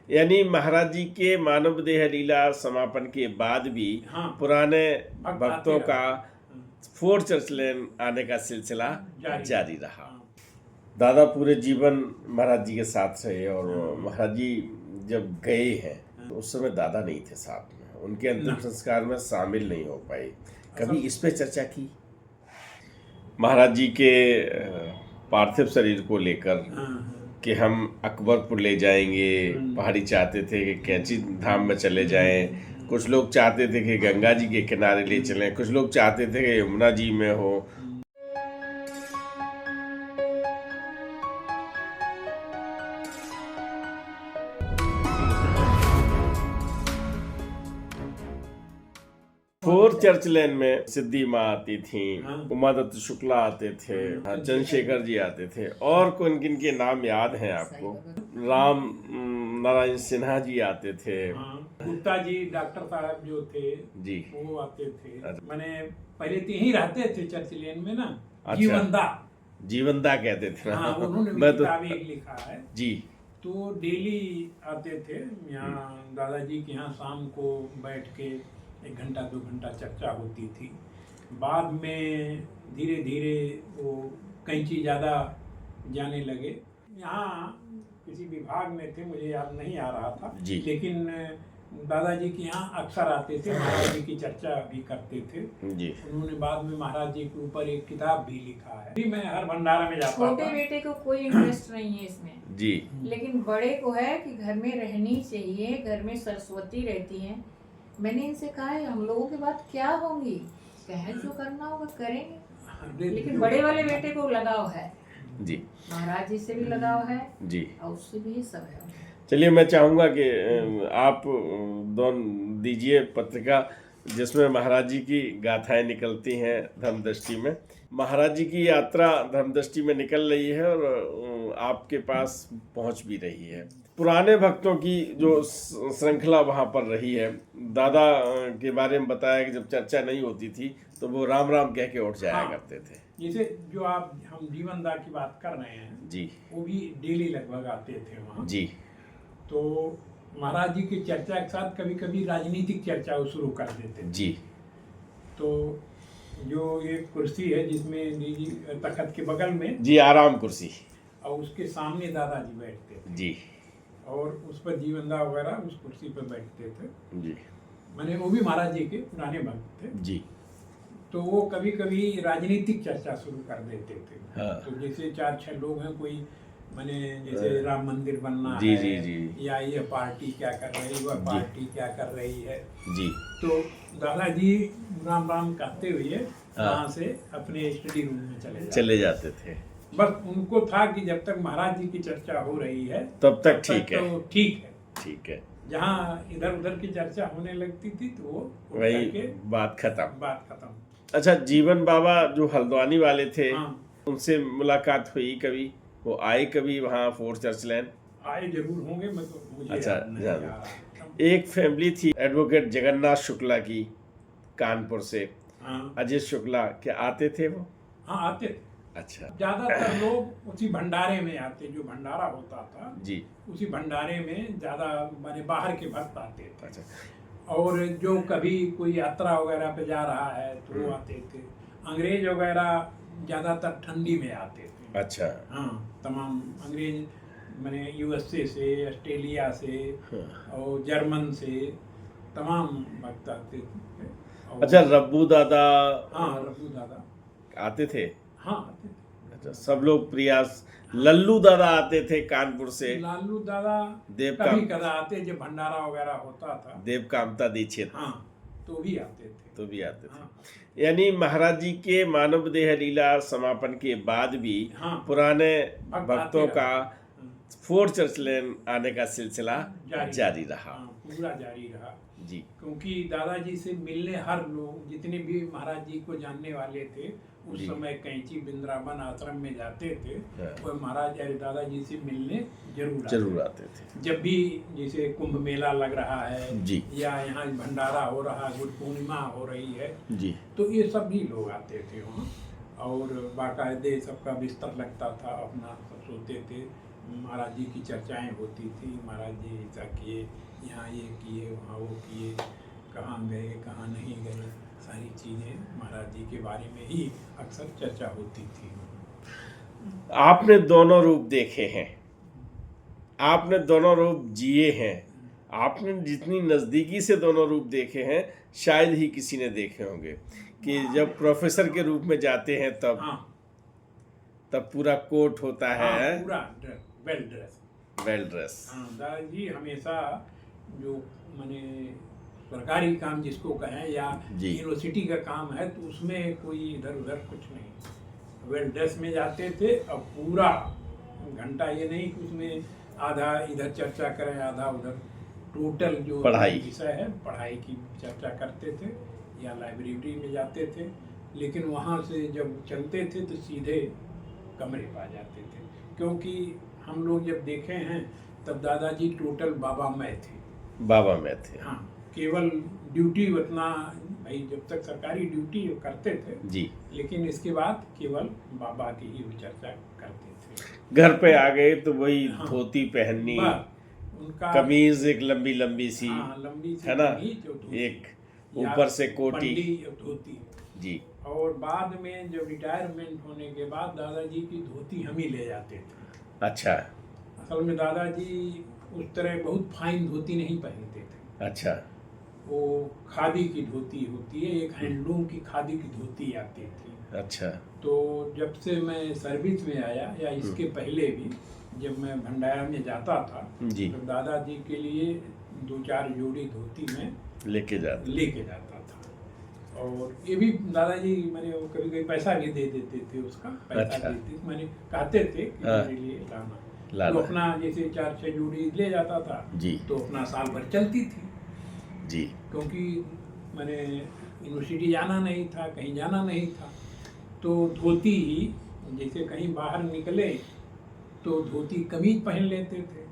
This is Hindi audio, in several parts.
यानी महाराज जी के मानव देह लीला समापन के बाद भी हाँ, पुराने भक्त भक्तों आते का रहे। फोर्थ चर्च लेन आने का सिलसिला जारी रहा। हाँ, दादा पूरे जीवन महाराज जी के साथ रहे और हाँ। महाराज जी जब गए हैं तो उस समय दादा नहीं थे साथ में, उनके अंतिम ना। संस्कार में शामिल नहीं हो पाए। कभी इस पे चर्चा की महाराज जी के पार्थिव शरीर को लेकर हाँ, कि हम अकबरपुर ले जाएंगे, पहाड़ी चाहते थे कि कैंची धाम में चले जाएं, कुछ लोग चाहते थे कि गंगा जी के किनारे ले चलें, कुछ लोग चाहते थे कि यमुना जी में हो। फोर्थ चर्च लेन में सिद्धि माँ आती थी, हाँ। उमादत्त शुक्ला आते थे, चंद्रशेखर जी आते थे, और कौन किन के नाम याद हैं आपको? राम नारायण सिन्हा जी आते थे। हाँ, गुप्ता जी डॉक्टर साहब जो थे जी, वो आते थे। अच्छा। मैंने पहले तो यहीं रहते थे चर्च लेन में ना। अच्छा। जीवनदा कहते थे ना। हाँ, उन्होंने भी मैं तो किताब एक लिखा है। जी, तो डेली आते थे यहाँ दादाजी के यहाँ, शाम को बैठ के 1 घंटा 2 घंटा चर्चा होती थी। बाद में धीरे धीरे वो कैंची ज़्यादा जाने लगे। यहाँ किसी विभाग में थे, मुझे याद नहीं आ रहा था जी। लेकिन दादाजी के यहाँ अक्सर आते थे, महाराज जी की चर्चा भी करते थे जी। उन्होंने बाद में महाराज जी के ऊपर एक किताब भी लिखा है। मैं हर भंडारा में जाता था। छोटे बेटे को कोई इंटरेस्ट नहीं है इसमें जी, लेकिन बड़े को है कि घर में रहनी चाहिए, घर में सरस्वती रहती हैं। मैंने इनसे कहा है हम लोगों की बात क्या होंगी, कहे जो करना होगा करेंगे, लेकिन बड़े वाले बेटे को लगाव है जी, महाराज जी से भी लगाव है जी। और उससे भी सब है। चलिए, मैं चाहूँगा कि आप दोनों दीजिए पत्रिका जिसमें महाराज जी की गाथाएं निकलती हैं धर्मदृष्टि में। महाराज जी की यात्रा धर्मदृष्टि में निकल रही है और आपके पास पहुंच भी रही है। पुराने भक्तों की जो श्रृंखला वहाँ पर रही है, दादा के बारे में बताया कि जब चर्चा नहीं होती थी तो वो राम राम कह के उठ जाया करते थे। जैसे जो हम जीवनदा की बात कर रहे हैं जी, वो भी डेली लगभग आते थे वहाँ जी। तो महाराज जी की चर्चा के साथ कभी कभी राजनीतिक चर्चा वो शुरू कर देते थे। जी। तो जो एक कुर्सी है जिसमें जी तखत के बगल में जी, आराम कुर्सी, और उसके सामने दादाजी बैठते थे जी, और उस पर जीवनदा वगैरह उस कुर्सी पर बैठते थे। जी, मैंने वो भी महाराज जी के पुराने भक्त थे। जी। तो वो कभी कभी राजनीतिक चर्चा शुरू कर देते थे। हाँ। तो जैसे 4-6 लोग हैं, कोई मैंने जैसे राम मंदिर बनना जी, है जी, जी। या ये पार्टी क्या कर रही है, वह पार्टी क्या कर रही है। जी। तो दादाजी राम राम कहते हुए हाँ। वहाँ से अपने स्टडी रूम में चले जाते थे। बस उनको था कि जब तक महाराज जी की चर्चा हो रही है तब तक ठीक है। तो ठीक है। ठीक है। जहाँ इधर उधर की चर्चा होने लगती थी तो वो वही बात खत्म। अच्छा, जीवन बाबा जो हल्द्वानी वाले थे, हाँ। उनसे मुलाकात हुई कभी? वो आए कभी वहाँ फोर्थ चर्च लैन? आए जरूर होंगे, मैं तो मुझे अच्छा, याद नहीं याद आ है। रहा। एक फैमिली थी एडवोकेट जगन्नाथ शुक्ला की, कानपुर से। हाँ, अजय शुक्ला, क्या आते थे वो? हाँ आते थे। अच्छा। ज्यादातर लोग उसी भंडारे में आते, जो भंडारा होता था जी। उसी भंडारे में ज्यादा माने बाहर के भक्त आते थे। अच्छा। और जो कभी कोई यात्रा वगैरह पे जा रहा है तो वो आते थे। अंग्रेज वगैरह ज्यादातर ठंडी में आते थे। अच्छा। हाँ, तमाम अंग्रेज मैंने यूएसए से, ऑस्ट्रेलिया से और जर्मन से तमाम भक्त आते थे। और अच्छा, रब्बू दादा? हाँ, रब्बू दादा आते थे। हाँ आते थे। अच्छा, सब लोग प्रयास। लल्लू दादा आते थे कानपुर से। लालू दादा कभी कदा आते, जब भंडारा वगैरह होता था। देव कामता दीक्षित। हाँ, तो भी आते थे। हाँ। यानी महाराज जी के मानव देह लीला समापन के बाद भी हाँ। पुराने भक्तों का फोर्थ चर्च लेन आने का सिलसिला जारी रहा। हाँ, पूरा जारी रहा जी। क्योंकि दादाजी से मिलने हर लोग, जितने भी महाराज जी को जानने वाले थे उस समय कैंची वृंदावन आश्रम में जाते थे, वो महाराज अरे दादाजी से मिलने जरूर आते थे। जब भी जैसे कुंभ मेला लग रहा है जी, या यहाँ भंडारा हो रहा है, गुरु पूर्णिमा हो रही है जी, तो ये सब भी लोग आते थे वहाँ। और बाकायदे सबका बिस्तर लगता था, अपना सब सोते थे। महाराज जी की चर्चाएं होती थी, महाराज जी ऐसा किए, यहाँ ये किए, वहाँ वो किए, कहाँ गए कहाँ नहीं गए, सारी चीज़ें महाराज जी के बारे में ही अक्सर चर्चा होती थी। आपने दोनों रूप देखे हैं, आपने दोनों रूप जिए हैं, आपने जितनी नज़दीकी से दोनों रूप देखे हैं शायद ही किसी ने देखे होंगे कि जब प्रोफेसर के रूप में जाते हैं तब हाँ, तब पूरा कोट होता है, हाँ, पूरा वेल ड्रेस। Well dress. हाँ, दादाजी हमेशा जो माने सरकारी काम जिसको कहें या जी। यूनिवर्सिटी का काम है तो उसमें कोई इधर उधर कुछ नहीं, वेल ड्रेस में जाते थे। अब पूरा घंटा ये नहीं कि उसमें आधा इधर चर्चा करें आधा उधर, टोटल जो पढ़ाई विषय है पढ़ाई की चर्चा करते थे या लाइब्रेरी में जाते थे। लेकिन वहाँ से जब चलते थे तो सीधे कमरे पा जाते थे, क्योंकि हम लोग जब देखे हैं तब दादाजी टोटल बाबा में थे। बाबा में थे। हाँ, केवल ड्यूटी उतना भाई जब तक सरकारी ड्यूटी करते थे जी, लेकिन इसके बाद केवल बाबा की ही चर्चा करते थे। घर पे आ गए तो वही हाँ, धोती पहननी, उनका कमीज एक लंबी लंबी सी, हाँ, लंबी सी है ना, कमीज और धोती, एक या ऊपर से कोटी। बंडी और धोती। जी। और बाद में जब रिटायरमेंट होने के बाद दादाजी की धोती हम ही ले जाते थे। अच्छा असल में दादाजी उस तरह बहुत फाइन धोती नहीं पहनते थे। अच्छा। वो खादी की धोती होती है, एक हैंडलूम की खादी की धोती आती थी। अच्छा। तो जब से मैं सर्विस में आया या इसके पहले भी जब मैं भंडारा में जाता था जी। तो दादाजी के लिए 2-4 जोड़ी धोती में लेके जाता था। और ये भी दादाजी मैंने वो कभी कभी पैसा भी दे देते थे, उसका पैसा अच्छा। देते थे, मैंने कहते थे कि हाँ। मेरे लिए लाना। लाना। तो अपना जैसे 4-6 जोड़ी ले जाता था जी। तो अपना साल भर चलती थी, जी। क्योंकि मैंने यूनिवर्सिटी जाना नहीं था, कहीं जाना नहीं था, तो धोती ही जैसे कहीं बाहर निकले तो धोती कमीज पहन लेते थे।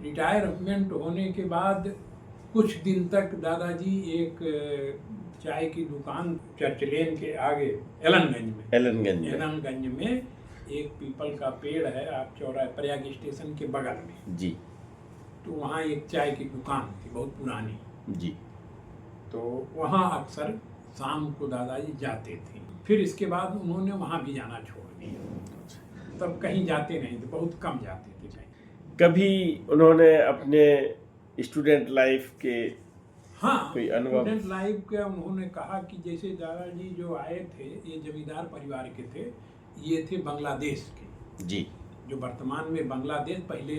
रिटायरमेंट होने के बाद कुछ दिन तक दादाजी एक चाय की दुकान चर्च लेन के आगे एलनगंज में एक पीपल का पेड़ है, आप चौराहे प्रयाग स्टेशन के बगल में जी। तो वहाँ एक चाय की दुकान थी बहुत पुरानी जी। तो वहाँ अक्सर शाम को दादाजी जाते थे। फिर इसके बाद उन्होंने वहाँ भी जाना छोड़ दिया, तब कहीं जाते नहीं थे, बहुत कम जाते थे कहीं। कभी उन्होंने अपने स्टूडेंट लाइफ के हाँ, कोई अनुभव? स्टूडेंट लाइफ का उन्होंने कहा कि जैसे दादाजी जो आए थे ये जमींदार परिवार के थे, ये थे बांग्लादेश के। जी। जो वर्तमान में बांग्लादेश, पहले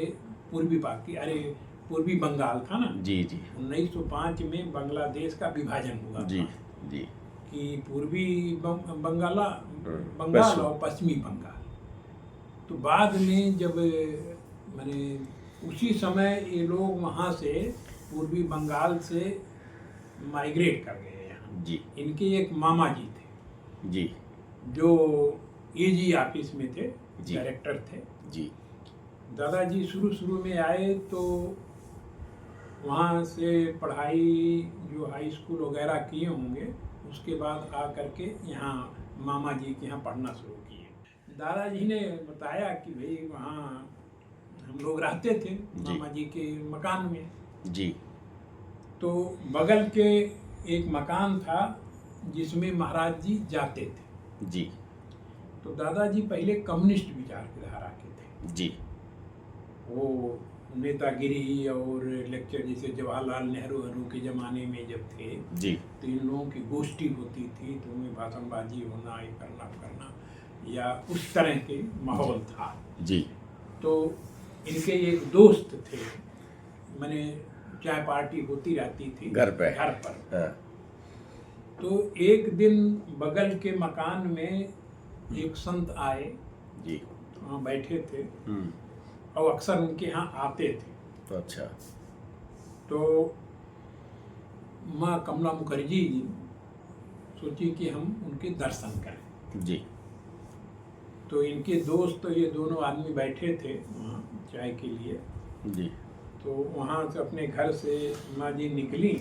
पूर्वी बंगाल था ना। जी जी। 1905 में बांग्लादेश का विभाजन हुआ जी था जी। कि पूर्वी बंगाल और पश्चिमी बंगाल। तो बाद में जब मैंने उसी समय ये लोग वहाँ से पूर्वी बंगाल से माइग्रेट कर गए यहाँ। जी। इनके एक मामा जी थे जी। जो एजी ऑफिस में थे, जी। डायरेक्टर थे। जी। दादाजी शुरू में आए तो वहाँ से पढ़ाई जो हाई स्कूल वगैरह किए होंगे, उसके बाद आ करके यहाँ मामा जी के यहाँ पढ़ना शुरू किए। दादाजी ने बताया कि भाई वहाँ हम लोग रहते थे मामा जी के मकान में। जी। तो बगल के एक मकान था जिसमें महाराज जी जाते थे। जी। तो दादाजी पहले कम्युनिस्ट विचार की धारा के थे। जी। वो नेतागिरी और लेक्चर जैसे जवाहरलाल नेहरू के ज़माने में जब थे जी। तो इन लोगों की गोष्ठी होती थी, तो उनमें भाषणबाजी होना, ये करना या उस तरह के माहौल था। जी। तो इनके एक दोस्त थे, मैंने चाय पार्टी होती रहती थी घर पर। हाँ। तो एक दिन बगल के मकान में एक संत आए जी। वहाँ बैठे थे और अक्सर उनके यहाँ आते थे। अच्छा। तो माँ कमला मुखर्जी सोची कि हम उनके दर्शन करें। जी। तो इनके दोस्त तो ये दोनों आदमी बैठे थे वहाँ चाय के लिए। जी। तो वहाँ से अपने घर से माँ जी निकली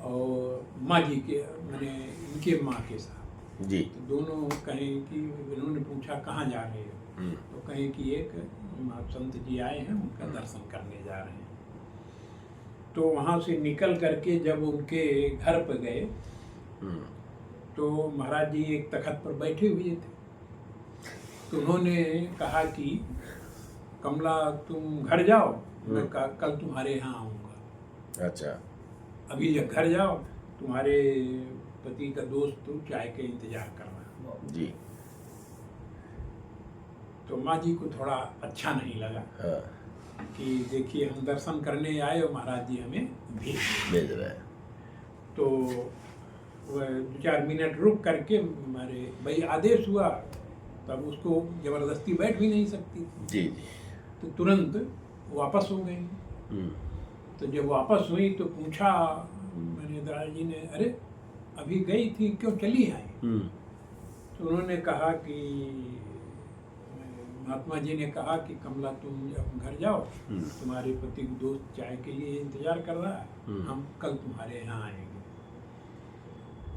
और माँ जी के मैंने इनके माँ के साथ जी। तो दोनों कहें कि उन्होंने पूछा कहाँ जा रहे हो, तो कहें कि एक संत जी आए हैं, उनका दर्शन करने जा रहे हैं। तो वहाँ से निकल करके जब उनके घर पर गए तो महाराज जी एक तखत पर बैठे हुए थे। तो उन्होंने कहा कि कमला तुम घर जाओ, मैं कल तुम्हारे यहाँ आऊँगा। अच्छा। अभी जब घर जाओ, तुम्हारे पति का दोस्त तो चाय के इंतजार कर रहा है। जी। तो माँ जी को थोड़ा अच्छा नहीं लगा। हाँ। कि देखिए हम दर्शन करने आए और महाराज जी हमें भेज रहे हैं। तो वह 2-4 मिनट रुक करके हमारे भाई आदेश हुआ, तब उसको जबरदस्ती बैठ भी नहीं सकती। जी। तो तुरंत वापस हो गई। तो जब वापस हुई तो पूछा मैंने दादाजी ने, अरे अभी गई थी क्यों चली आई? तो उन्होंने कहा कि महात्मा जी ने कहा कि कमला तुम अब घर जाओ, तुम्हारे पति का दोस्त चाय के लिए इंतजार कर रहा है, हम कल तुम्हारे यहाँ आएंगे।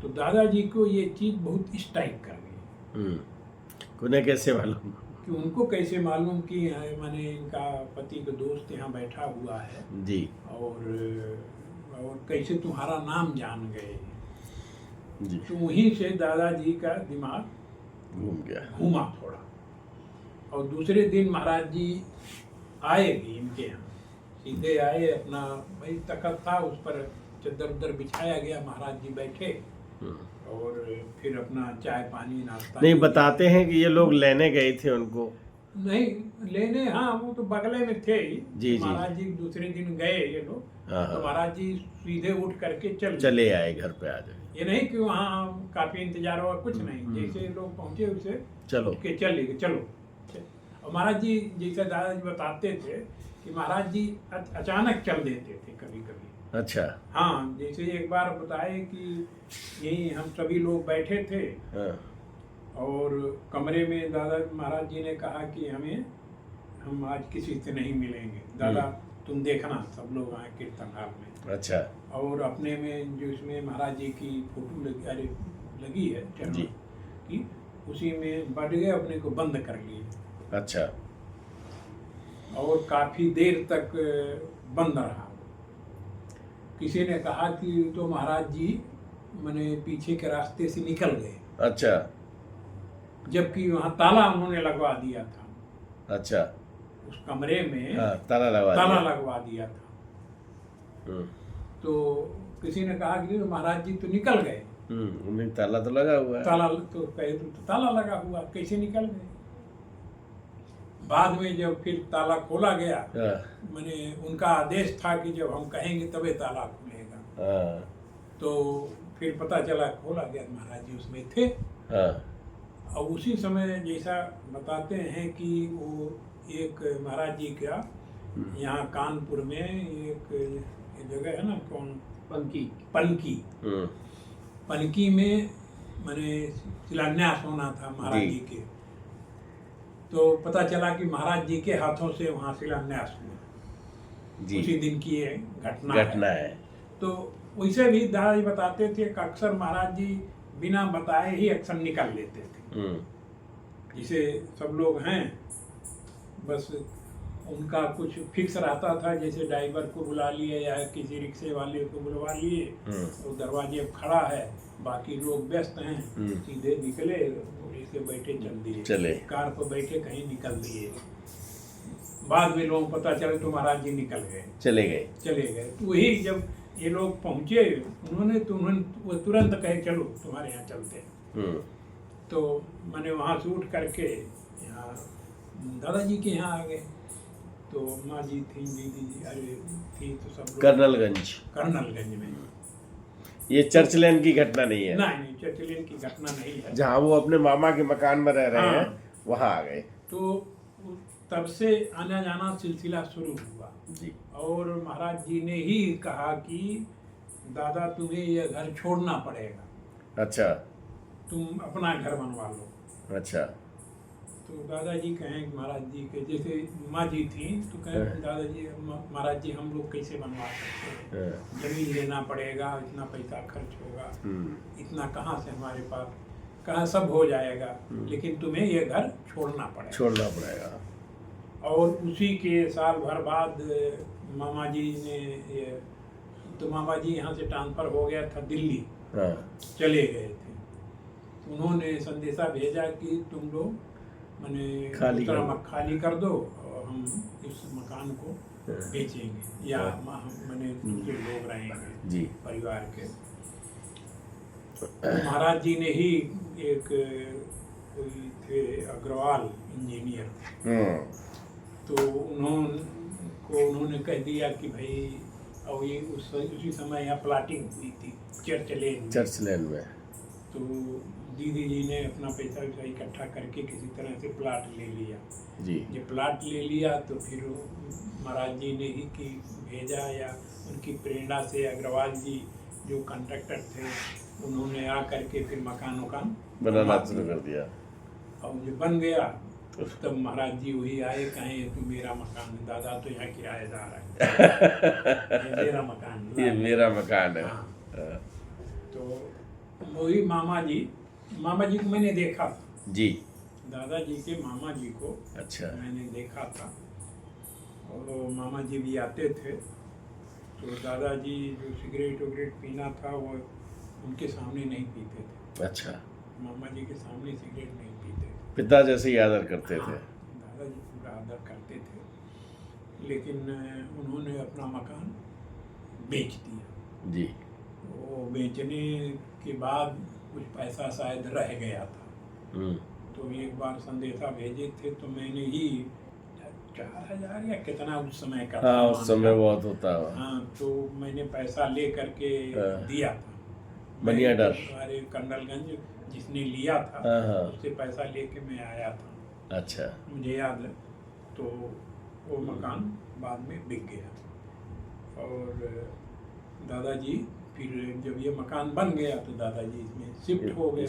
तो दादाजी को ये चीज़ बहुत स्ट्राइक कर गई। उन्हें कैसे मालूम? कि उनको कैसे मालूम कि मैंने इनका पति का दोस्त यहाँ बैठा हुआ है जी। और कैसे तुम्हारा नाम जान गए जी। तो वहीं से दादाजी का दिमाग घूमा थोड़ा। और दूसरे दिन महाराज जी आए भी इनके यहाँ, सीधे आए, अपना भाई तखत था उस पर चद्दर उद्दर बिछाया गया, महाराज जी बैठे और फिर अपना चाय पानी नाश्ता। नहीं, बताते हैं कि ये लोग लेने गए थे उनको। नहीं लेने, हाँ वो तो बगले में थे ही। जी। महाराज जी दूसरे दिन गए ये लोग, तो महाराज जी सीधे उठ करके चले आए घर पे आ जाए। ये नहीं कि वहाँ काफी इंतजार हुआ, कुछ नहीं, जैसे लोग पहुंचे उसे चलो के चले गए, चलो। और महाराज जी जैसे दादाजी बताते थे कि महाराज जी अचानक चल देते थे कभी कभी। अच्छा। हाँ, जैसे एक बार बताए कि यही हम सभी लोग बैठे थे। हाँ। और कमरे में दादा महाराज जी ने कहा कि हम आज किसी से नहीं मिलेंगे, दादा तुम देखना सब लोग आए कीर्तन हाल में। अच्छा। और अपने में जो इसमें महाराज जी की फोटो लगी है जी कि उसी में बढ़ गए, अपने को बंद कर लिए। अच्छा। और काफी देर तक बंद रहा। किसी ने कहा कि तो महाराज जी मैंने पीछे के रास्ते से निकल गए। अच्छा। जबकि वहाँ ताला उन्होंने लगवा दिया था। अच्छा। उस कमरे में ताला लगवा दिया था। तो किसी ने कहा कि महाराज जी तो निकल गए। उन्हें ताला तो लगा हुआ है। ताला तो कहे तो ताला लगा हुआ, कैसे निकल गए? बाद में जब फिर ताला खोला गया, मैंने उनका आदेश था कि जब हम कहेंगे तबे ताला खुलेगा। तो फिर पता चला खोला गया, महाराज जी उसमें थे। और उसी समय जैसा बताते हैं कि वो एक महाराज जी का यहाँ कानपुर में एक जगह है ना, कौन, पलकी में मैंने शिलान्यास होना था महाराज जी के। तो पता चला कि महाराज जी के हाथों से वहाँ शिलान्यास हुआ। उसी दिन की ये घटना है। तो वैसे भी दादाजी बताते थे कि अक्सर महाराज जी बिना बताए ही अक्सर निकल लेते थे। जिसे सब लोग हैं, बस उनका कुछ फिक्स रहता था, जैसे ड्राइवर को बुला लिए या किसी रिक्शे वाले को बुलवा लिए, तो दरवाजे पर खड़ा है, बाकी लोग व्यस्त हैं, सीधे निकले, ऐसे बैठे चले, कार पर बैठे कहीं निकल दिए। बाद में लोग पता चले तो महाराज जी निकल गए, चले गए। तो वही जब ये लोग पहुंचे, उन्होंने वो तुरंत कहे चलो तुम्हारे यहाँ चलते हैं। तो मैंने वहाँ से उठ करके यहाँ दादाजी के यहाँ आ गए। तो माँ जी थी, दीदी जी अरे थी, तो सब लोग कर्नलगंज में। ये चर्च लेन की घटना नहीं है? नहीं, चर्च लेन की घटना नहीं है। जहाँ वो अपने मामा के मकान में रह रहे हैं, वहाँ आ गए। तो तब से आना जाना सिलसिला शुरू हुआ जी। और महाराज जी ने ही कहा कि दादा तुम्हें यह घर छोड़ना पड़ेगा। अच्छा। तुम अपना घर बनवा लो। अच्छा। तो दादाजी कहें महाराज जी के, जैसे माँ जी थी तो कहें दादाजी महाराज जी हम लोग कैसे बनवा सकते हैं, जमीन लेना पड़ेगा, इतना पैसा खर्च होगा, इतना कहाँ से हमारे पास कहा सब हो जाएगा, लेकिन तुम्हें ये घर छोड़ना पड़ेगा। और उसी के साल भर बाद मामा जी ने ये, तो मामा जी यहाँ से ट्रांसफर हो गया था दिल्ली, चले गए थे। उन्होंने संदेशा भेजा कि तुम लोग मैंने खाली कर दो और हम इस मकान को बेचेंगे या मैंने दूसरे लोग रहेंगे जी परिवार के। तो महाराज जी ने ही एक कोई थे अग्रवाल इंजीनियर, तो उन्होंने कह दिया कि भाई, और ये उसी समय यहाँ प्लाटिंग हुई थी चर्च लेन में। तो दीदी जी ने अपना पैसा इकट्ठा करके किसी तरह से प्लाट ले लिया जी। ये प्लाट ले लिया तो फिर महाराज जी ने ही कि भेजा या उनकी प्रेरणा से अग्रवाल जी जो कॉन्ट्रैक्टर थे उन्होंने आ करके फिर मकान बनाना शुरू कर दिया। और जो बन गया तब महाराज जी वही आए, कहें तो मेरा मकान है, दादा तो यहाँ किराएदार है, ये मेरा मकान है। हाँ। तो वही मामा जी को मैंने देखा था जी, दादाजी के मामा जी को अच्छा मैंने देखा था। और मामा जी भी आते थे, तो दादाजी जो सिगरेट वगरेट पीना था वो उनके सामने नहीं पीते थे। अच्छा, मामा जी के सामने सिगरेट नहीं पीते थे, पिता जैसे ही आदर करते थे। दादाजी पूरा आदर करते थे, लेकिन उन्होंने अपना मकान बेच दिया जी। वो बेचने के बाद कुछ पैसा शायद रह गया था, तो एक बार संदेशा भेजे थे, तो मैंने ही 4000 या कितना उस समय का, हाँ उस समय बहुत होता है, हाँ तो मैंने पैसा ले करके दिया था बनियाडर हमारे कंडलगंज, जिसने लिया था उससे पैसा लेके मैं आया था। अच्छा, मुझे याद है। तो वो मकान बाद में बिक गया और दादाजी फिर जब ये मकान बन गया तो दादाजी इसमें शिफ्ट हो गए।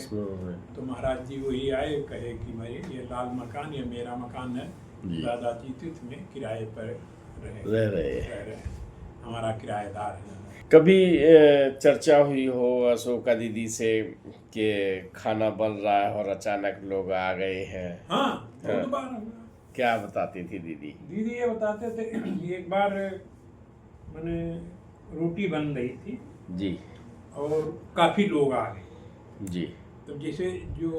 तो महाराज जी वही आए, कहे कि भाई ये लाल मकान ये मेरा मकान है, दादाजी तो इसमें किराए पर रह रहे हमारा किराएदार है। कभी चर्चा हुई हो अशोका दीदी से कि खाना बन रहा है और अचानक लोग आ गए हैं? हाँ, बहुत बार। क्या बताती थी दीदी? दीदी ये बताते थे, एक बार मैंने रोटी बन रही थी जी और काफी लोग आ गए जी। तो जैसे जो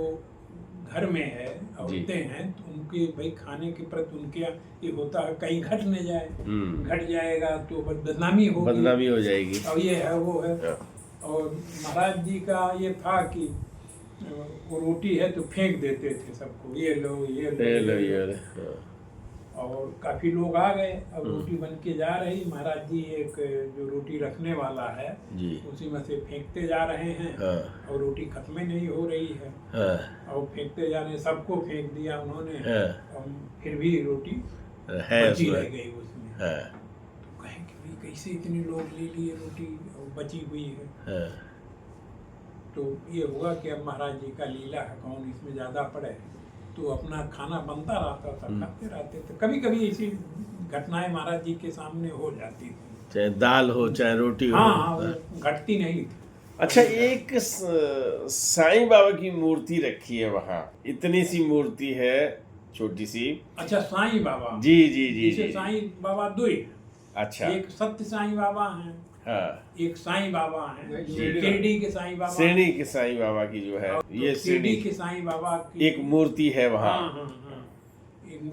घर में है औरतें हैं तो उनके भाई खाने के प्रति उनके ये होता है कहीं घट न जाए, घट जाएगा तो बदनामी हो जाएगी, और ये है वो है। और महाराज जी का ये था कि वो रोटी है तो फेंक देते थे सबको, ये लो। और काफी लोग आ गए, अब रोटी बन के जा रही, महाराज जी एक जो रोटी रखने वाला है उसी में से फेंकते जा रहे हैं और रोटी खत्म नहीं हो रही है और फेंकते जा रहे हैं, सबको फेंक दिया उन्होंने और फिर भी रोटी बची रह गई उसमें। तो कहें कि भाई कैसे इतने लोग ले लिए रोटी और बची हुई है। तो ये हुआ कि अब महाराज जी का लीला है, कौन इसमें ज्यादा पड़े, तो अपना खाना बनता रहता था, खाते रहते थे। कभी कभी ऐसी घटनाएं महाराज जी के सामने हो जाती थी, चाहे दाल हो चाहे रोटी हो, हाँ वो घटती नहीं थी। अच्छा, एक साईं बाबा की मूर्ति रखी है वहाँ, इतनी सी मूर्ति है छोटी सी। अच्छा, साईं बाबा जी जी जी जी, साईं बाबा दो ही। अच्छा, एक सत्य साईं बाबा हैं, हाँ, एक साईं बाबा हैं, शिरडी के साईं बाबा, शिरडी के साईं बाबा की जो है ये शिरडी के साईं बाबा की एक मूर्ति है वहाँ।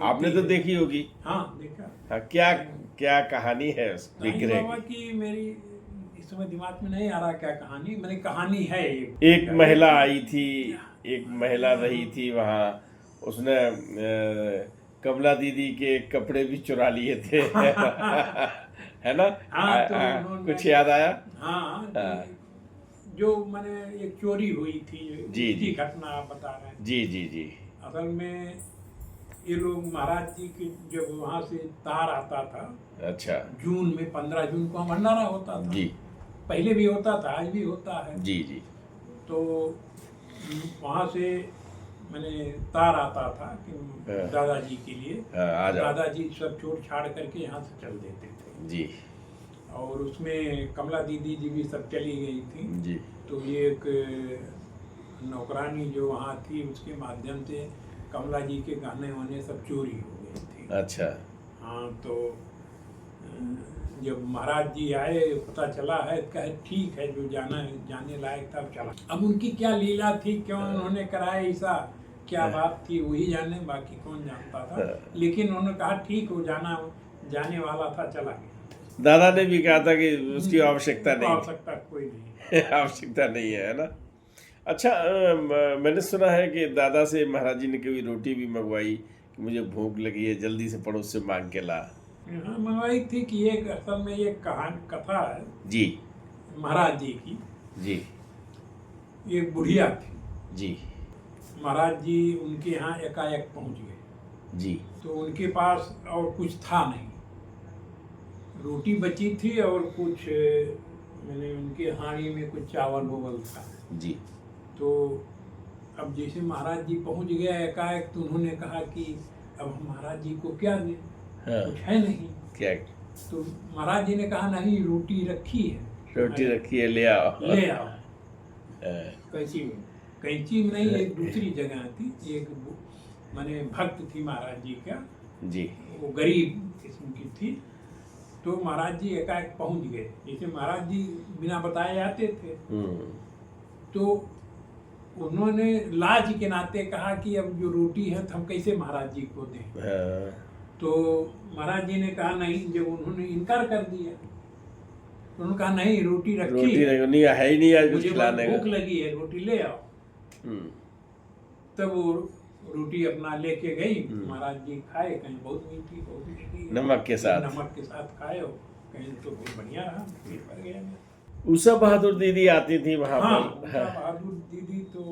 आपने तो देखी होगी? हाँ, देखा। हाँ, क्या कहानी है उस विग्रह बाबा की? मेरी इस समय दिमाग में नहीं आ रहा क्या कहानी, मैंने कहानी है एक महिला आई थी, एक महिला रही थी वहाँ, उसने कमला दीदी के कपड़े भी चुरा लिए थे है ना? हाँ, तो कुछ याद आया? हाँ, जो मैंने एक चोरी हुई थी जी जी, घटना आप बता रहे हैं जी जी जी। असल में ये लोग महाराज जी के जब वहाँ से तार आता था, अच्छा, जून में 15 जून को भंडारा होता था जी, पहले भी होता था, आज भी होता है जी जी। तो वहाँ से मैंने तार आता था कि दादाजी के लिए, दादाजी सब छोड़ छाड़ करके यहाँ से चल देते थे जी। और उसमें कमला दीदी जी भी सब चली गई थी जी। तो ये एक नौकरानी जो वहाँ थी उसके माध्यम से कमला जी के गाने वाने सब चोरी हो गई थी। अच्छा। हाँ, तो जब महाराज जी आए पता चला है, कहे ठीक है, जो जाने लायक था चला। अब उनकी क्या लीला थी, क्यों उन्होंने कराया ऐसा, क्या बात थी वही जाने, बाकी कौन जानता था। लेकिन उन्होंने कहा ठीक हो, जाने वाला था, चला गया। दादा ने भी कहा था कि उसकी आवश्यकता नहीं, आवश्यकता कोई नहीं आवश्यकता नहीं है ना। अच्छा, मैंने सुना है कि दादा से महाराज जी ने कभी रोटी भी मंगवाई कि मुझे भूख लगी है, जल्दी से पड़ोस से मांग के ला। हाँ, मंगवाई थी कि एक असल में ये कथा है जी महाराज जी की। जी एक बुढ़िया थी जी महाराज जी उनके यहाँ एकाएक पहुँच गए जी। तो उनके पास और कुछ था नहीं, रोटी बची थी और कुछ मैंने उनके हांडी में कुछ चावल वोवल था जी। तो अब जैसे महाराज जी पहुँच गया एकाएक, तो उन्होंने कहा कि अब हम महाराज जी को क्या दें, कुछ है नहीं। क्या? तो महाराज जी ने कहा नहीं, रोटी रखी है, रोटी रखी है, ले आओ। ले आओ। कैंची में नहीं, एक दूसरी जगह थी, एक माने भक्त थी महाराज जी का जी। वो गरीब किस्म की थी। तो महाराज जी एकाएक पहुंच गए, जैसे महाराज जी बिना बताए आते थे। तो उन्होंने लाज के नाते कहा कि अब जो रोटी है तो हम कैसे महाराज जी को दें। तो महाराज जी ने कहा नहीं, जब उन्होंने इनकार कर दिया तो उन्होंने कहा नहीं, रोटी रखी नहीं है ही नहीं, आज कुछ मुझे खिलाने भूख लगी है, रोटी ले आओ। तब वो रोटी अपना लेके गई, महाराज जी खाए, कहीं बहुत मीठी नमक के साथ खाए हो, कहीं तो बहुत बढ़िया रहा, पेट भर गया। उषा बहादुर दीदी आती थी वहाँ हाँ, पर। उषा बहादुर दीदी तो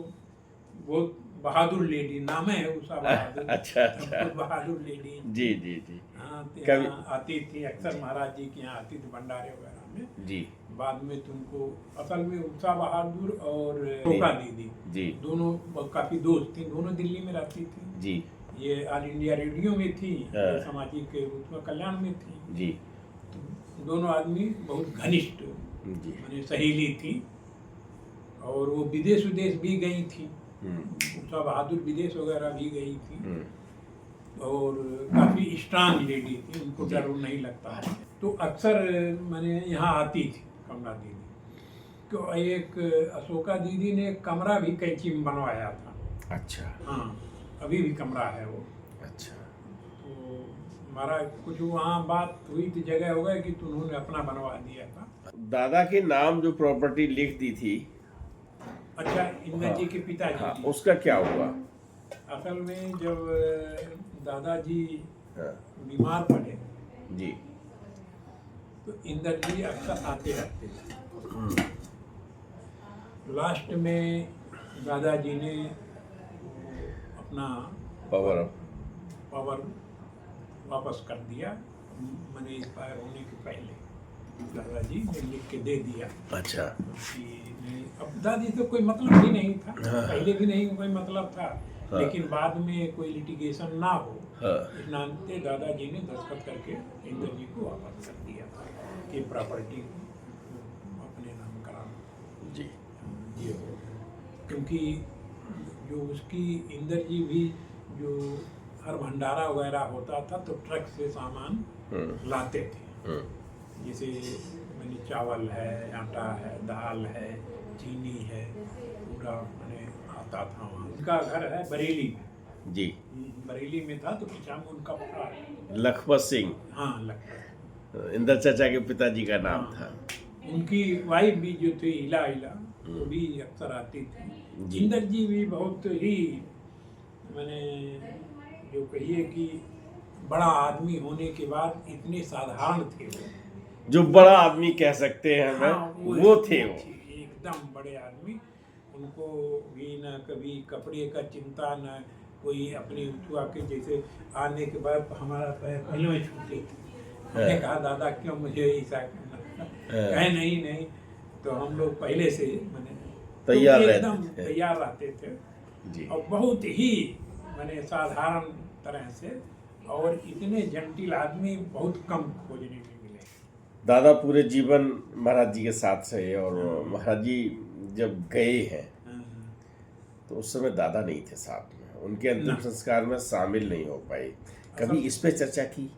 बहुत बहादुर लेडी नाम है उषा बहादुर। अच्छा बहादुर लेडी। जी जी जी। हाँ, कभी आती थी अक्सर, महाराज जी के यहाँ आती थी भंडारे वगैरह में जी। बाद में तुमको असल में उषा बहादुर और रोका दीदी जी दोनों काफी दोस्त थी, दोनों दिल्ली में रहती थी जी। ये ऑल इंडिया रेडियो में थी, सामाजिक कल्याण में थी जी। तो दोनों आदमी बहुत घनिष्ठ माने सहेली थी, और वो विदेश भी गई थी। उषा बहादुर विदेश वगैरह भी गई थी और काफी स्ट्रांग लेडी थी, उनको डर नहीं लगता। तो अक्सर मैंने यहाँ आती थी कमला दीदी। तो एक अशोका दीदी ने कमरा भी कैंची में बनवाया था। अच्छा। हाँ, अभी भी कमरा है वो। अच्छा। तो हमारा कुछ वहाँ बात हुई थी, जगह हो गया कि तो उन्होंने अपना बनवा दिया था। दादा के नाम जो प्रॉपर्टी लिख दी थी। अच्छा, इंदर जी के पिताजी। हाँ, उसका क्या हुआ? असल में जब दादाजी बीमार पड़े जी तो इंदर जी अक्सर आते रहते थे। लास्ट में दादाजी ने अपना पावर वापस कर दिया, मैंने एक्सपायर होने के पहले दादाजी ने लिख के दे दिया। अच्छा। कि अब दादी तो कोई मतलब ही नहीं था, पहले भी नहीं कोई मतलब था, लेकिन बाद में कोई लिटिगेशन ना हो इस नाते दादाजी ने दस्तखत करके इंदर जी को वापस कर दिया था कि प्रॉपर्टी अपने नाम करा जी ये हो। क्योंकि जो उसकी इंदर जी भी जो हर भंडारा वगैरह होता था तो ट्रक से सामान लाते थे, जैसे मैंने चावल है, आटा है, दाल है, चीनी है, पूरा मैंने आता था वहाँ। उनका घर है बरेली में। जी। बरेली में था तो पीछा में उनका पता है लखपत सिंह। हाँ, लखपत। इंदर चाचा के पिताजी का नाम था। उनकी वाइफ भी जो थी इला वो भी अक्सर आती थी। इंदर जी भी बहुत ही मैंने जो कहिए कि बड़ा आदमी होने के बाद इतने साधारण थे वो, जो बड़ा आदमी कह सकते हैं हमें। हाँ, वो थे वो एकदम बड़े आदमी। उनको भी न कभी कपड़े का चिंता, न कोई अपनी उठवा के, जैसे आने के बाद हमारा पैर पहले में छूटे थे। मैंने कहा दादा क्यों मुझे ऐसा करना, कहे नहीं तो हम लोग पहले से मैंने तैयार एकदम तैयार रहते थे जी। और बहुत ही मैंने साधारण तरह से, और इतने जटिल आदमी बहुत कम खोजने में मिले। दादा पूरे जीवन महाराज जी के साथ रहे, और महाराज जी जब गए हैं तो उस समय दादा नहीं थे साथ में, उनके अंतिम ना। संस्कार में शामिल नहीं हो पाई। कभी इस पे चर्चा की?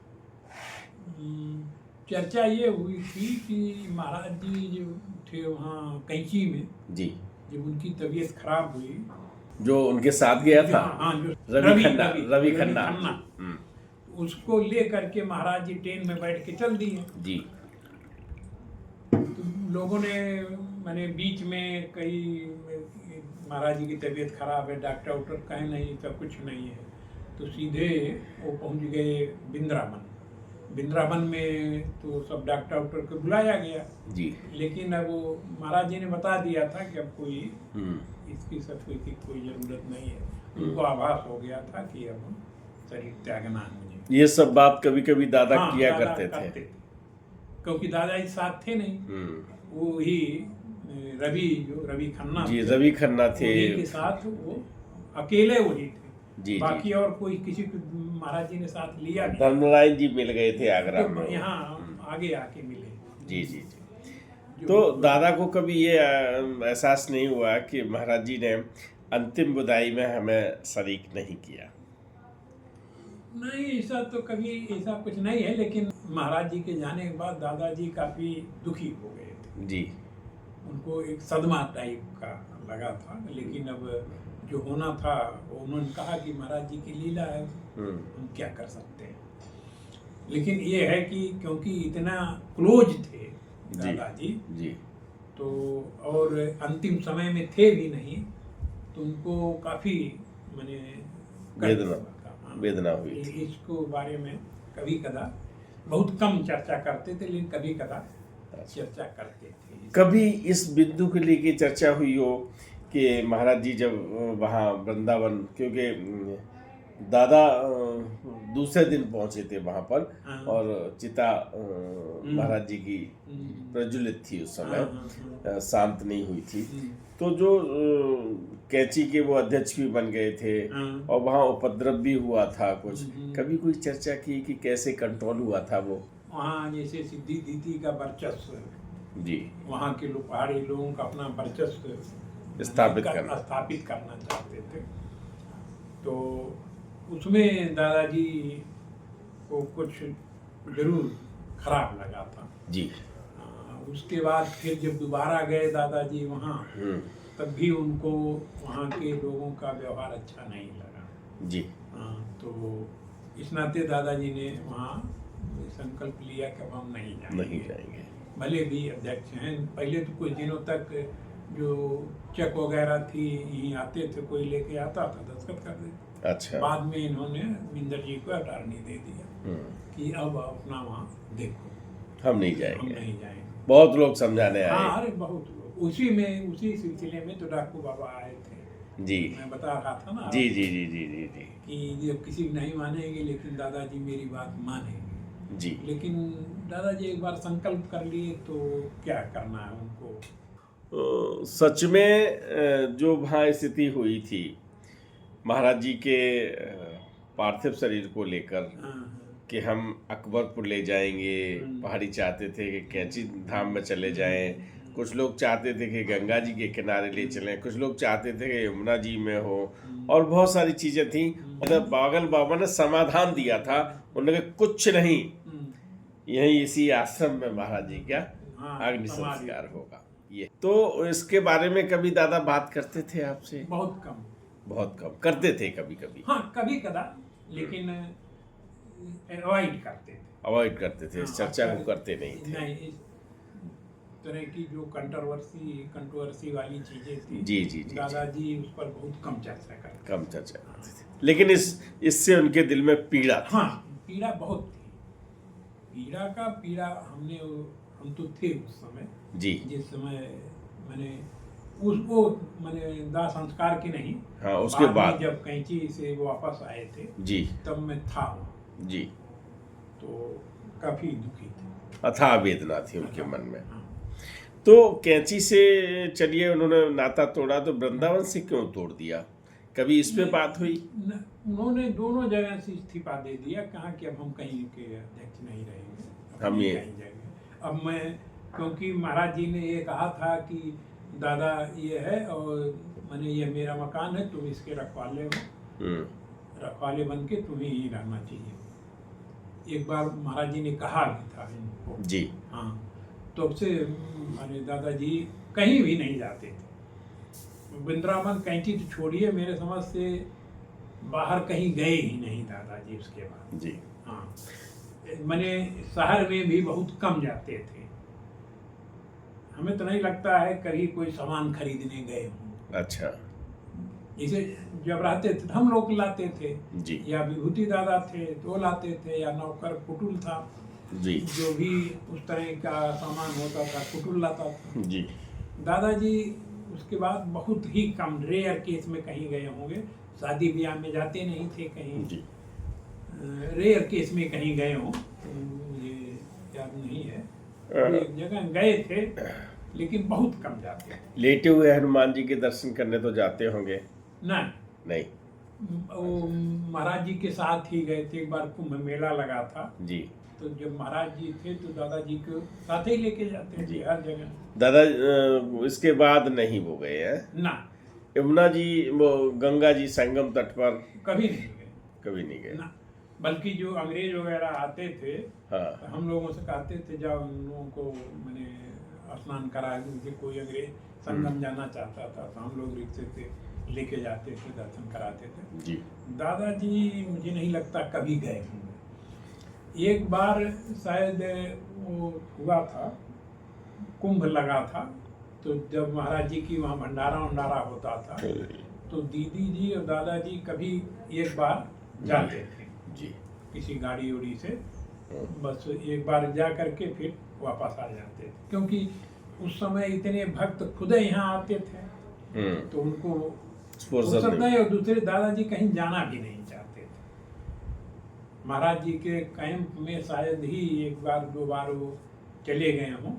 चर्चा ये हुई थी कि महाराज जी जो थे वहाँ कैंची में, जी, जब उनकी तबीयत खराब हुई, जो उनके साथ गया था, हाँ जो रवि खन्ना। हम्म, उसको ले करके महाराज जी ट्रेन में बैठ के चल दिए। जी, तो लोगों ने मैंने बीच में कई, महाराज जी की तबीयत खराब है, डॉक्टर उक्टर कहीं नहीं, सब कुछ नहीं है, तो सीधे वो पहुंच गए वृंदावन। वृंदावन में तो सब डॉक्टर उक्टर को बुलाया गया, जी, लेकिन अब वो महाराज जी ने बता दिया था कि अब कोई हम्म, इसकी सब कोई ज़रूरत नहीं है। उनको आभास हो गया था कि अब शरीर त्यागना है मुझे। ये सब बात कभी कभी दादा हाँ, किया दादा करते थे। क्योंकि दादाजी साथ थे नहीं, वो ही रवि खन्ना जी, थे, रवि खन्ना थे। उन्हीं के साथ वो अकेले वही थे, जी, बाकी और कोई किसी को महाराज जी ने साथ लिया नहीं। धर्मनारायण जी मिल गए थे आगरा तो में। यहाँ आगे आके मिले। जी, जी, जी। तो दादा को कभी ये एहसास नहीं हुआ कि महाराज जी ने अंतिम विदाई में हमें शरीक नहीं किया? नहीं, ऐसा तो कभी ऐसा कुछ नहीं है, लेकिन महाराज जी के जाने के बाद दादाजी काफी दुखी हो गए थे। जी, उनको एक सदमा टाइप का लगा था, लेकिन अब जो होना था वो उन्होंने कहा कि महाराज जी की लीला है, हम क्या कर सकते हैं। लेकिन ये है कि क्योंकि इतना क्लोज थे दादाजी, जी, तो और अंतिम समय में थे भी नहीं, तो उनको काफी मैंने वेदना हुई थी। इसको बारे में कभी कदा बहुत कम चर्चा करते थे, लेकिन कभी कदा चर्चा करते थे। कभी इस बिंदु को लेके चर्चा हुई हो कि महाराज जी जब वहाँ वृंदावन, क्योंकि दादा दूसरे दिन पहुंचे थे वहाँ पर, हाँ। और चिता महाराज जी की प्रज्वलित थी उस समय, शांत नहीं हुई थी, तो जो कैंची के वो अध्यक्ष भी बन गए थे, और वहाँ उपद्रव भी हुआ था कुछ। कभी कोई चर्चा की कि कैसे कंट्रोल हुआ था वो? वहाँ जैसे सिद्धि दीदी का वर्चस्व, जी, वहाँ के लोग, पहाड़ी लोगों का अपना वर्चस्व स्थापित करना चाहते थे, तो उसमें दादाजी को कुछ जरूर खराब लगा था। जी, उसके बाद फिर जब दोबारा गए दादाजी वहाँ, तब भी उनको वहाँ के लोगों का व्यवहार अच्छा नहीं लगा। जी, तो इस नाते दादाजी ने वहाँ संकल्प लिया कि अब हम नहीं जाएंगे। भले भी अध्यक्ष हैं, पहले तो कुछ दिनों तक जो चेक वगैरह थी यहीं आते थे, कोई लेके आता था, दस्तखत कर देते। अच्छा। बाद में इन्होंने मिंदर जी को अटारनी दे दिया कि अब अपना वहाँ देखो, हम नहीं जाएंगे। बहुत लोग समझाने आए। हाँ, अरे बहुत लोग। उसी सिलसिले में तो डाकू बाबा आए थे। जी, मैं बता रहा था ना। जी, जी, जी, जी, जी, जी, कि जब किसी नहीं मानेंगे, लेकिन दादाजी मेरी बात मानेंगे। जी, लेकिन दादाजी एक बार संकल्प कर लिए तो क्या करना है उनको। सच में जो वहाँ स्थिति हुई थी महाराज जी के पार्थिव शरीर को लेकर कि हम अकबरपुर ले जाएंगे, पहाड़ी चाहते थे कि कैंची धाम में चले जाएं, कुछ लोग चाहते थे कि गंगा जी के किनारे ले चलें, कुछ लोग चाहते थे कि यमुना जी में हो, और बहुत सारी चीज़ें थी। मतलब बागल बाबा ने समाधान दिया था, उन्होंने कुछ नहीं, यही इसी आश्रम में महाराज जी का अग्नि संस्कार होगा। ये तो इसके बारे में कभी दादा बात करते थे आपसे? बहुत कम करते थे कभी कभी। हाँ, कभी कदा, लेकिन अवॉइड करते थे। इस चर्चा को करते नहीं थे। नहीं, इस तरह की जो कंट्रोवर्सी वाली चीजें थी, जी, दादाजी उस पर बहुत कम चर्चा करते थे। लेकिन इससे उनके दिल में पीड़ा थी। हाँ, पीड़ा बहुत थी। हम तो थे उस समय जी, जिस समय मैंने दाह संस्कार की नहीं, हाँ, उसके बाद जब कैंची से वापस आए थे जी, तब मैं था जी, तो काफी दुखी थे, अथाह वेदना थी उनके मन में। तो कैंची से चलिए उन्होंने नाता तोड़ा, तो वृंदावन से क्यों तोड़ दिया? कभी इस पे बात हुई? उन्होंने दोनों जगह से इस्तीफा दे दिया, कहा कि अब हम कहीं के अध्यक्ष नहीं रहेंगे, हम ये कहीं जाएंगे। अब मैं, क्योंकि महाराज जी ने ये कहा था कि दादा ये है और मैंने ये मेरा मकान है, तुम इसके रखवाले हो, रखवाले बन के तुम्हें ही रहना चाहिए। एक बार महाराज जी ने कहा भी था इनको जी। हाँ, तो अब से माने दादाजी कहीं भी नहीं जाते थे। वृंदावन कैंची तो छोड़िए, मेरे समझ से बाहर कहीं गए ही नहीं दादाजी उसके बाद। जी। हाँ, मैंने शहर में भी बहुत कम जाते थे। हमें तो नहीं लगता है कहीं कोई सामान खरीदने गए हों। अच्छा। जैसे जब रहते थे हम लोग लाते थे जी। या विभूति दादा थे तो वो लाते थे, या नौकर कुटुल था जी। जो भी उस तरह का सामान होता था कुटुल लाता था। जी। दादाजी उसके बाद बहुत ही कम रेयर केस में कहीं गए होंगे, शादी ब्याह में जाते नहीं थे कहीं। जी। रेयर केस में कहीं गए हों, मुझे याद नहीं है। एक जगह गए थे लेकिन बहुत कम जाते थे। लेटे हुए हनुमान जी के दर्शन करने तो जाते होंगे? नहीं, नहीं। वो महाराज जी के साथ ही गए थे। एक बार कुंभ मेला लगा था, जी। तो जब महाराज जी थे तो दादाजी को साथ ही लेके जाते थे हर जगह। दादा इसके बाद नहीं वो गए हैं? ना, यमुना जी वो गंगा जी संगम तट पर कभी नहीं गए। कभी नहीं गए? ना, बल्कि जो अंग्रेज वगैरह आते थे हाँ। तो हम लोगों से कहते थे जाओ उन लोगों को मैंने स्नान करा दीजिए। कोई अंग्रेज संगम जाना चाहता था तो हम लोग रिक्शे से लेके जाते थे, दर्शन कराते थे। जी। दादाजी मुझे नहीं लगता कभी गए होंगे। एक बार शायद वो हुआ था, कुंभ लगा था, तो जब महाराज जी की वहाँ भंडारा वंडारा होता था तो दीदी जी और दादाजी कभी एक बार जाते थे जी। किसी गाड़ी उड़ी से, बस एक बार जा करके फिर वापस आ जाते थे, क्योंकि उस समय इतने भक्त खुद यहाँ आते थे तो उनको फुर्सत नहीं। नहीं। और दूसरे दादाजी कहीं जाना भी नहीं चाहते थे। महाराज जी के कैंप में शायद ही एक बार दो बार वो चले गए हों,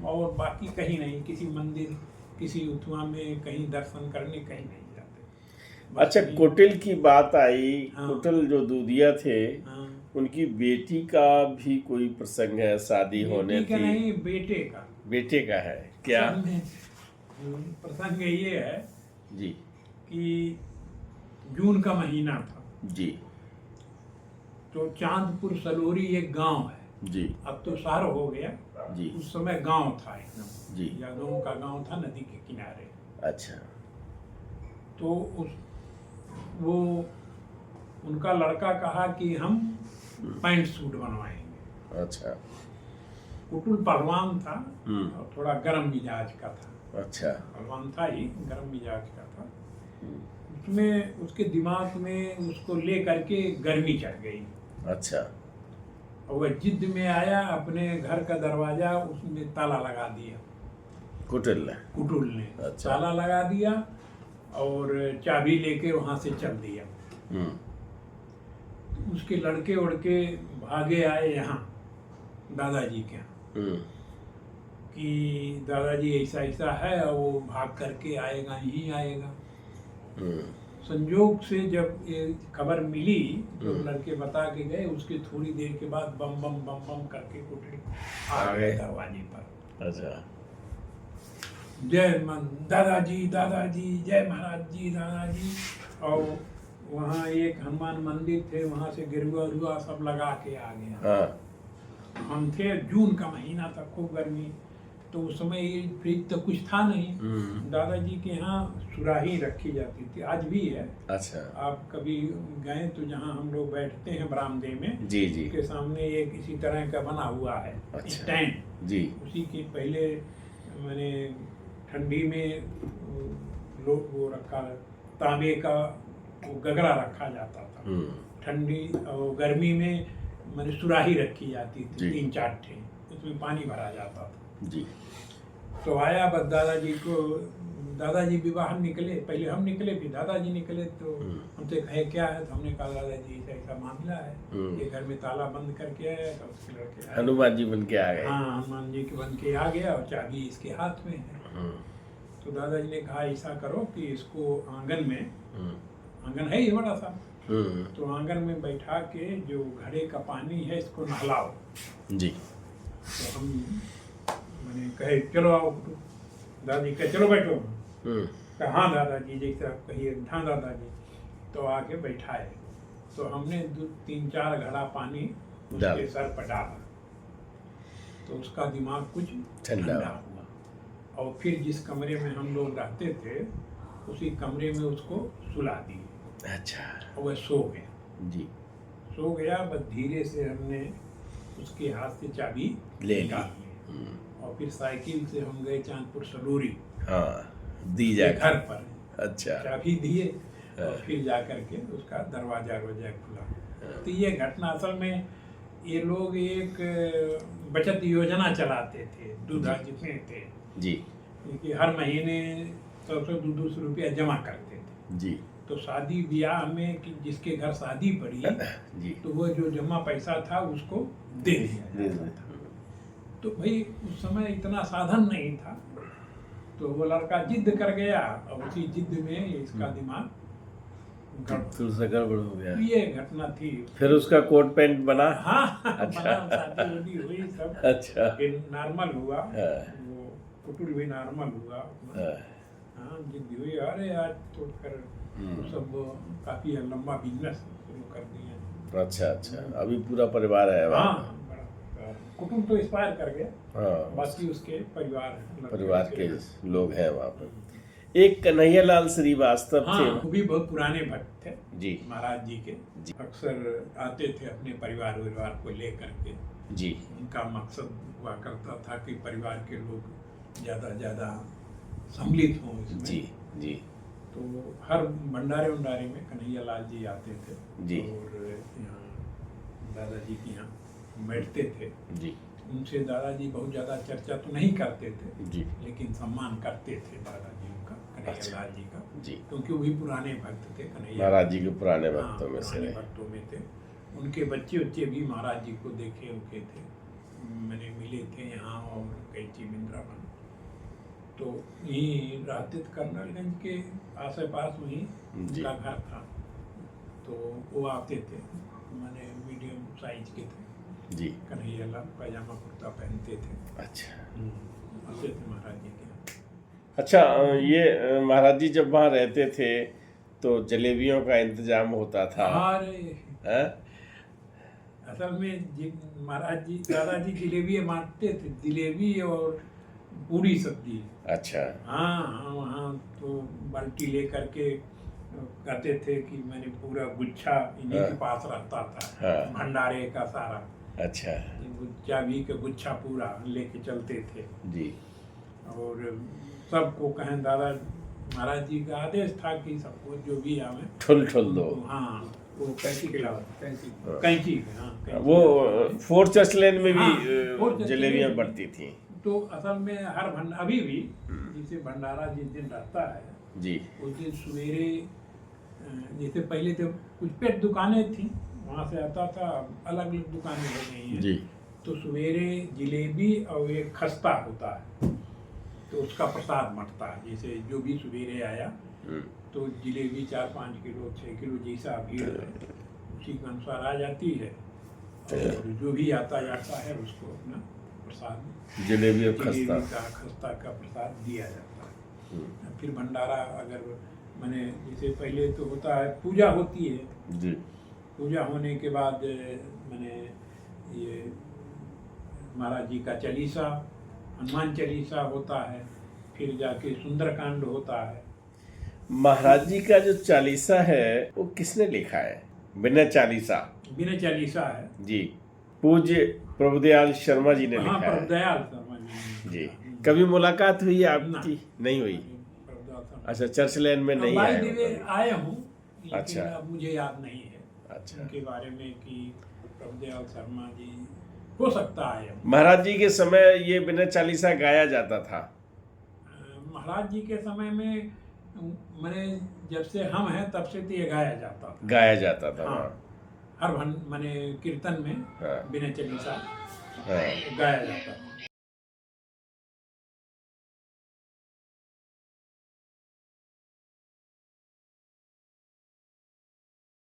और बाकी कहीं नहीं, किसी मंदिर किसी उथुआ में कहीं दर्शन करने कहीं नहीं जाते। अच्छा, कुटिल की बात आई। हाँ। कुटिल जो दूधिया थे, हाँ, उनकी बेटी का भी कोई प्रसंग है, शादी होने बेटी का थी? नहीं, बेटे का। बेटे का है क्या? प्रसंग ये है जी। कि जून का महीना था, जी। तो चांदपुर सलोरी एक गांव है, जी। अब तो शहर हो गया। जी। उस समय गांव था एकदम, जी। यादवों का गांव था नदी के किनारे। अच्छा। तो वो उनका लड़का कहा कि हम पैंट सूट बनवाएंगे। अच्छा। कुटुल पहलवान था और थोड़ा गर्म मिजाज का था। अच्छा। पहलवान था ही, गर्म मिजाज का था। उसमें उसके दिमाग में उसको ले करके गर्मी चढ़ गई। अच्छा। और वह जिद में आया, अपने घर का दरवाजा उसमें ताला लगा दिया। कुटिल ने? कुटुल ने अच्छा। ताला लगा दिया और चाबी लेके वहां से चल दिया। उसके लड़के उड़के भागे आए यहाँ दादाजी के यहाँ कि दादाजी ऐसा ऐसा है, और वो भाग करके आएगा, यहीं आएगा। संजोग से जब ये खबर मिली तो लड़के बता के गए, उसके थोड़ी देर के बाद बम बम बम बम करके कुटिल आ गए दरवाजे पर। अच्छा। जय मन दादाजी, दादाजी, जय महाराज जी, दादाजी। और वहाँ एक हनुमान मंदिर थे, वहाँ से गिरुआ उरुआ सब लगा के आ गया। हाँ। हम थे, जून का महीना था, खूब गर्मी, तो उस समय ये फ्रिज तो कुछ था नहीं। दादाजी के यहाँ सुराही रखी जाती थी, आज भी है। अच्छा। आप कभी गए तो जहाँ हम लोग बैठते हैं बरामदे में, जी। जी। के सामने एक इसी तरह का बना हुआ है स्टैंड। जी। उसी के पहले मैंने ठंडी में लोग वो रखा, तांबे का वो गगरा रखा जाता था। ठंडी और गर्मी में मैंने सुराही रखी जाती थी, 3-4 ठे, उसमें पानी भरा जाता था। जी। तो आया बस दादाजी को, दादाजी भी बाहर निकले, पहले हम निकले फिर दादाजी निकले, तो हमसे कहे क्या है, तो हमने कहा दादाजी ऐसा मामला है, ये घर में ताला बंद करके आया, तो उसके लड़के हनुमान जी बन के आ गए? हाँ, हनुमान जी के बन के आ गया और चाबी इसके हाथ में है। तो दादाजी ने कहा ऐसा करो कि इसको आंगन में, आंगन है ही बड़ा सा, तो आंगन में बैठा के जो घड़े का पानी है इसको नहलाओ। जी। तो हम मैंने कहे चलो आओ, दादी कहे चलो बैठो। कहाँ दादाजी, जैसे आप कहिए हाँ दादाजी, तो आके बैठाए। तो हमने 3-4 घड़ा पानी उसके सर पर डाला, तो उसका दिमाग कुछ ठंडा हुआ। और फिर जिस कमरे में हम लोग रहते थे उसी कमरे में उसको सुला दिए। अच्छा। और वह सो गया जी। सो गया। बस धीरे से हमने उसके हाथ से चाबी ले निकाल ली और फिर साइकिल से हम गए चांदपुर सलूरी, हाँ, दी जा घर पर। अच्छा। चाबी दिए और फिर जा करके उसका दरवाजा खुला। तो ये घटना असल में ये लोग एक बचत योजना चलाते थे, दूधा जितने थे जी, कि हर महीने 100-200 रुपया जमा करते थे जी। तो शादी ब्याह में कि जिसके घर शादी पड़ी जी, तो वो जो जमा पैसा था उसको दे दिया जाता था। तो भाई उस समय इतना साधन नहीं था, तो वो लड़का जिद कर गया और उसी जिद में इसका दिमाग गड़बड़ हो गया। ये घटना थी। फिर उसका कोट पैंट बना। हाँ, अच्छा। बना, शादी हुई सब। अच्छा। फिर नॉर्मल हुआ, हाँ। वो पुटुल भी नॉर्मल हुआ। हाँ, जिद हुई। अरे आज तो फिर सब काफी लंबा बिजनेस शुरू कर दिए। अच्छा अच्छा, अभी पूरा परिवार है वहाँ? हाँ, बड़ा कुटुंब तो एक्सपायर कर गया। हाँ, बाकी उसके परिवार के लोग हैं वहाँ पर। एक कन्हैयालाल श्रीवास्तव थे। हाँ, वो भी बहुत पुराने भक्त थे जी, महाराज जी के। अक्सर आते थे अपने परिवार को लेकर के जी। उनका मकसद हुआ करता था कि परिवार के लोग ज़्यादा सम्मिलित हों इसमें। जी जी। तो हर भंडारे में कन्हैयालाल जी आते थे जी। और यहाँ दादाजी के यहाँ बैठते थे जी। उनसे दादाजी बहुत ज़्यादा चर्चा तो नहीं करते थे जी, लेकिन सम्मान करते थे दादाजी का, कन्हैयालाल जी का जी। क्योंकि वो भी पुराने भक्त थे कन्हैया महाराज जी के पुराने भक्तों में से पुराने रहे। भक्तों में थे। उनके बच्चे भी महाराज जी को देखे उनके थे, मैंने मिले थे यहाँ और कैची बिंद्रावन। तो यहीं रहते थे कर्नलगंज के आस पास वहीं उनका घर था। तो वो आते थे, मैंने मीडियम साइज के थे जी। कन्हैयालाल, पैजामा कुर्ता पहनते थे। अच्छा आते थे महाराज जी के। अच्छा, ये महाराज जी जब वहाँ रहते थे तो जलेबियों का इंतजाम होता था। अरे असल में महाराज जी दादाजी जलेबी बांटते थे, जलेबी और पूरी सब्जी। अच्छा। हाँ, वहाँ तो बाल्टी लेकर के कहते थे कि मैंने पूरा गुच्छा इन्हीं के पास रहता था। हाँ। भंडारे का सारा। अच्छा चाबी का गुच्छा पूरा लेके चलते थे जी। और सबको कहें दादा महाराज जी का आदेश था कि सबको जो भी आवे ठुल दो। हाँ, वो कैंची हाँ, वो फोर्थ चर्च लेन में हाँ, भी फोर्थ चर्च जलेबियाँ लेन बढ़ती थी। तो असल में हर अभी भी जैसे भंडारा जिस दिन रहता है जी। उस दिन सवेरे जैसे पहले तो कुछ पेट दुकानें थी, वहाँ से आता था, अलग अलग दुकानें हो गई हैं जी। तो सवेरे जलेबी और एक खस्ता होता है तो उसका प्रसाद बंटता है। जैसे जो भी सवेरे आया तो जलेबी 4-5 किलो 6 किलो जैसा भीड़ है उसी के अनुसार आ जाती है और जो भी आता जाता है उसको अपना प्रसाद जलेबी और खस्ता का प्रसाद दिया जाता है। फिर भंडारा अगर मैंने जैसे पहले तो होता है पूजा होती है जी। पूजा होने के बाद मैंने ये महाराज जी का चालीसा, हनुमान चालीसा होता है, फिर जाके सुंदरकांड होता है। महाराज जी का जो चालीसा है वो किसने लिखा है? विनय चालीसा। विनय चालीसा है जी, पूज्य प्रभुदयाल शर्मा जी ने लिखा है। प्रभुदयाल शर्मा जी जी। कभी मुलाकात हुई आपकी? नहीं हुई। अच्छा, चर्च लेन में नहीं आए हूँ लेकिन अच्छा। अब मुझे याद नहीं है अच्छा। उनके बारे में कि प्रभुदयाल शर्मा जी हो सकता है। महाराज जी के समय ये विनय चालीसा गाया जाता था। महाराज जी के समय में मैंने जब से हम हैं तब से तो ये गाया जाता था। हाँ। हर मैंने कीर्तन में हाँ। विनय चालीसा हाँ। गाया जाता था।